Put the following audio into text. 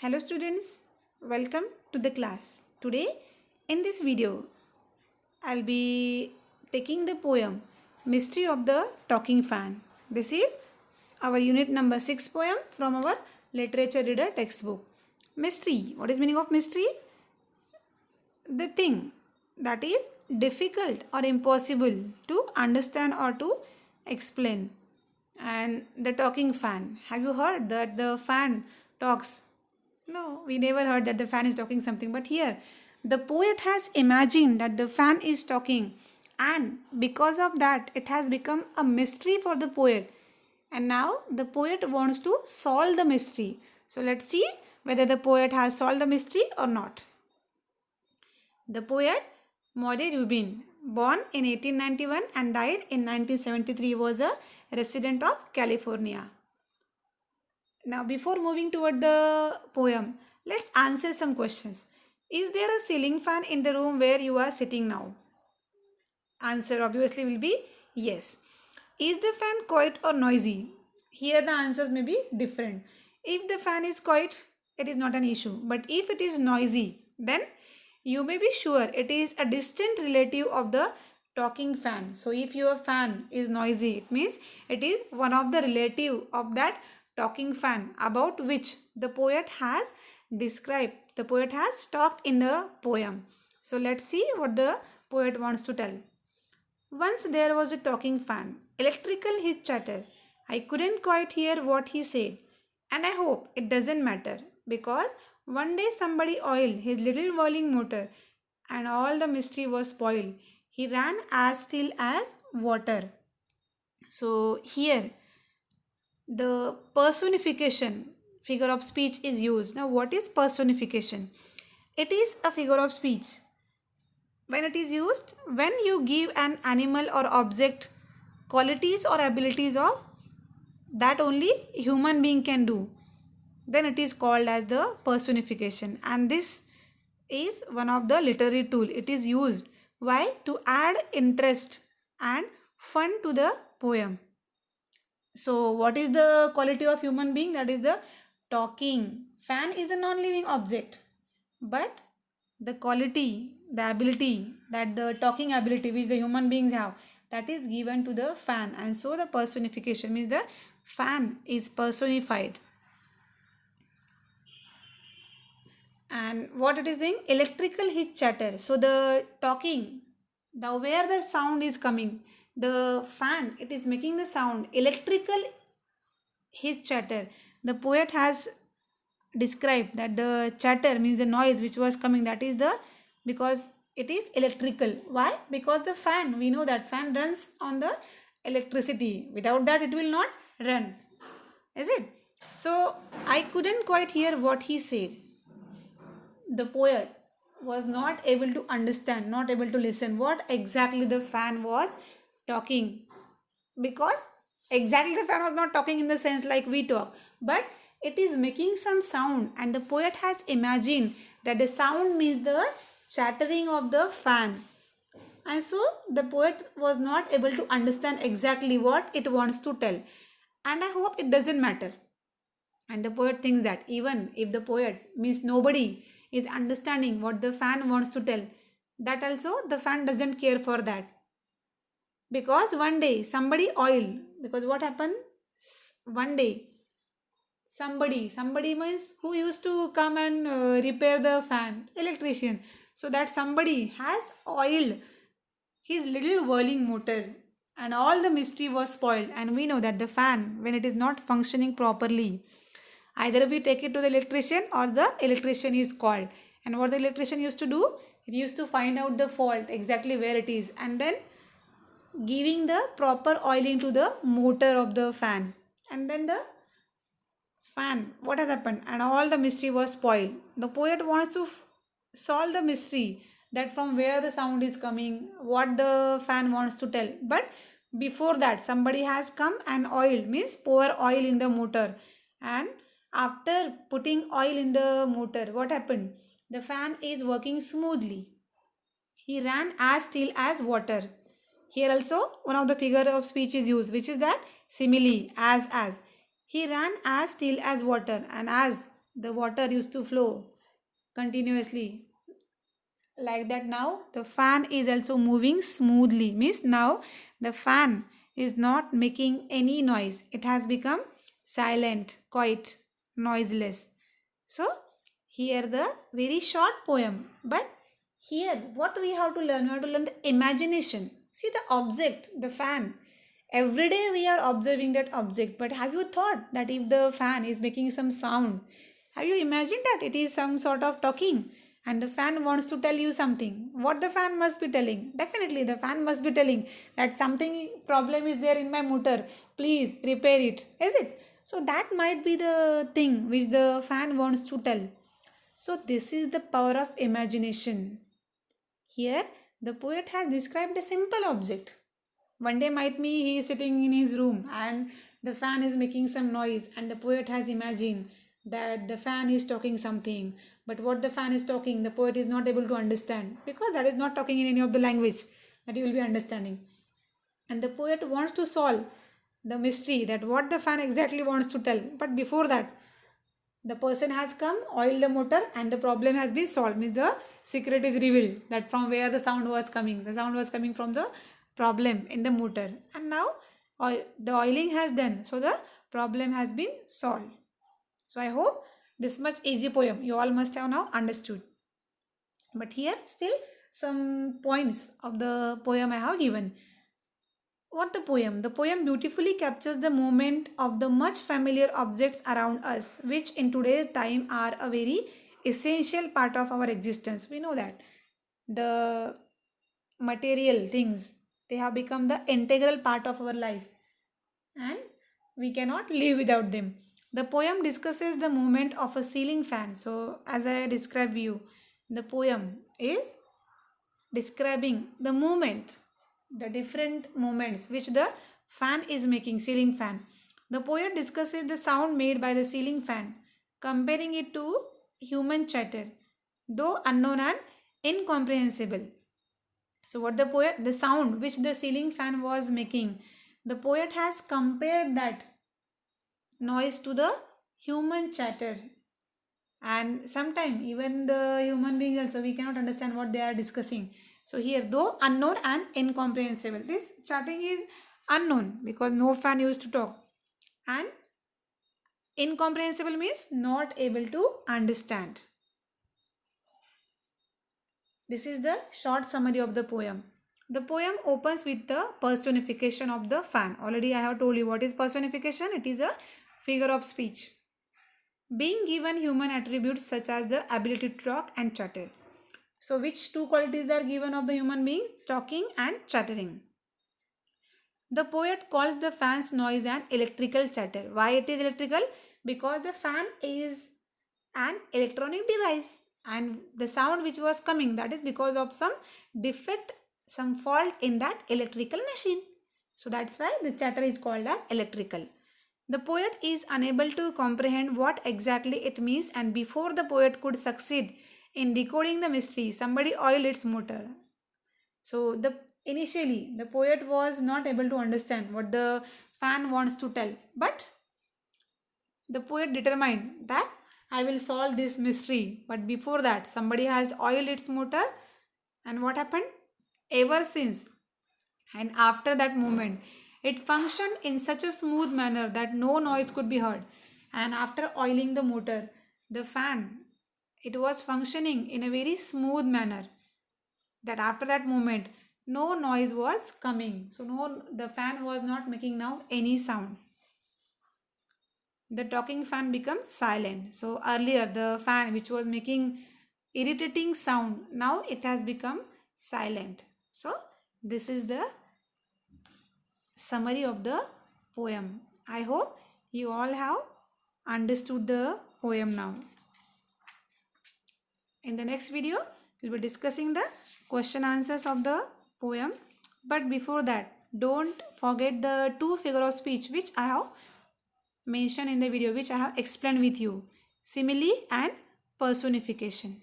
Hello students, welcome to the class. Today in this video I'll be taking the poem Mystery of the Talking Fan. This is our unit number 6 poem from our literature reader textbook. Mystery. What is meaning of mystery? The thing that is difficult or impossible to understand or to explain. And the talking fan. Have you heard that the fan talks? No, we never heard that the fan is talking something. But here, the poet has imagined that the fan is talking, and because of that, it has become a mystery for the poet. And now the poet wants to solve the mystery. So let's see whether the poet has solved the mystery or not. The poet Maude Rubin, born in 1891 and died in 1973, was a resident of California. Now, before moving toward the poem, let's answer some questions. Is there a ceiling fan in the room where you are sitting now? Answer obviously will be yes. Is the fan quiet or noisy? Here the answers may be different. If the fan is quiet, it is not an issue. But if it is noisy, then you may be sure it is a distant relative of the talking fan. So if your fan is noisy, it means it is one of the relative of that talking fan about which the poet has described. The poet has talked in the poem. So let's see what the poet wants to tell. Once there was a talking fan, electrical his chatter. I couldn't quite hear what he said, and I hope it doesn't matter because one day somebody oiled his little whirling motor and all the mystery was spoiled. He ran as still as water. So here the personification figure of speech is used. Now what is personification? It is a figure of speech when it is used when you give an animal or object qualities or abilities of that only human being can do, then it is called as the personification. And this is one of the literary tool. It is used why to add interest and fun to the poem. So what is the quality of human being? That is the talking. Fan is a non-living object, but the quality, the ability, that the talking ability which the human beings have, that is given to the fan. And so the personification means the fan is personified. And what it is saying? Electrical his chatter. So the talking, the where the sound is coming, the fan, it is making the sound. Electrical his chatter. The poet has described that the chatter means the noise which was coming, that is the because it is electrical. Why? Because the fan, we know that fan runs on the electricity. Without that it will not run, is it? So I couldn't quite hear what he said. The poet was not able to understand, not able to listen what exactly the fan was talking, because exactly the fan was not talking in the sense like we talk, but it is making some sound, and the poet has imagined that the sound means the chattering of the fan. And so the poet was not able to understand exactly what it wants to tell, and I hope it doesn't matter. And the poet thinks that even if the poet means nobody is understanding what the fan wants to tell, that also the fan doesn't care for that, because one day somebody oil, because what happened, one day somebody means who used to come and repair the fan, electrician. So that somebody has oiled his little whirling motor, and all the mystery was spoiled. And we know that the fan, when it is not functioning properly, either we take it to the electrician or the electrician is called. And what the electrician used to do, it used to find out the fault exactly where it is, and then giving the proper oiling to the motor of the fan. And then the fan, what has happened, and all the mystery was spoiled. The poet wants to solve the mystery, that from where the sound is coming, what the fan wants to tell. But before that somebody has come and oil, means pour oil in the motor. And after putting oil in the motor, what happened, the fan is working smoothly. He ran as still as water. Here also one of the figure of speech is used, which is that simile, as. He ran as still as water, and as the water used to flow continuously. Like that, now the fan is also moving smoothly, means now the fan is not making any noise. It has become silent, quiet, noiseless. So here the very short poem, but here what we have to learn, we have to learn the imagination. See the object, the fan, every day we are observing that object, but have you thought that if the fan is making some sound, have you imagined that it is some sort of talking and the fan wants to tell you something? What the fan must be telling? Definitely the fan must be telling that something problem is there in my motor, please repair it, is it? So that might be the thing which the fan wants to tell. So this is the power of imagination. Here the poet has described a simple object. One day might be he is sitting in his room and the fan is making some noise, and the poet has imagined that the fan is talking something. But what the fan is talking, the poet is not able to understand, because that is not talking in any of the language that you will be understanding. And the poet wants to solve the mystery that what the fan exactly wants to tell. But before that, the person has come, oiled the motor, and the problem has been solved. Means the secret is revealed that from where the sound was coming. The sound was coming from the problem in the motor, and now the oiling has done, so the problem has been solved. So I hope this much easy poem you all must have now understood. But here still some points of the poem I have given. What the poem? The poem beautifully captures the moment of the much familiar objects around us, which in today's time are a very essential part of our existence. We know that the material things, they have become the integral part of our life, and we cannot live without them. The poem discusses the movement of a ceiling fan. So as I described you, the poem is describing the movement, the different movements which the fan is making, ceiling fan. The poet discusses the sound made by the ceiling fan, comparing it to human chatter, though unknown and incomprehensible. So what the sound which the ceiling fan was making, the poet has compared that noise to the human chatter. And sometimes even the human beings also, we cannot understand what they are discussing. So here, though unknown and incomprehensible, this chatting is unknown because no fan used to talk, and incomprehensible means not able to understand. This is the short summary of the poem. The poem opens with the personification of the fan. Already I have told you what is personification. It is a figure of speech, being given human attributes such as the ability to talk and chatter. So which two qualities are given of the human being? Talking and chattering. The poet calls the fan's noise an electrical chatter. Why it is electrical? Because the fan is an electronic device, and the sound which was coming, that is because of some defect, some fault in that electrical machine. So that's why the chatter is called as electrical. The poet is unable to comprehend what exactly it means, and before the poet could succeed in decoding the mystery, somebody oiled its motor. So initially the poet was not able to understand what the fan wants to tell, but the poet determined that I will solve this mystery. But before that, somebody has oiled its motor, and what happened? Ever since and after that moment, it functioned in such a smooth manner that no noise could be heard. And after oiling the motor, the fan, it was functioning in a very smooth manner, that after that moment no noise was coming. So the fan was not making now any sound. The talking fan becomes silent. So earlier the fan which was making irritating sound, now it has become silent. So this is the summary of the poem. I hope you all have understood the poem now. In the next video, we'll be discussing the question answers of the poem. But before that, don't forget the two figure of speech which I have mentioned in the video, which I have explained with you: simile and personification.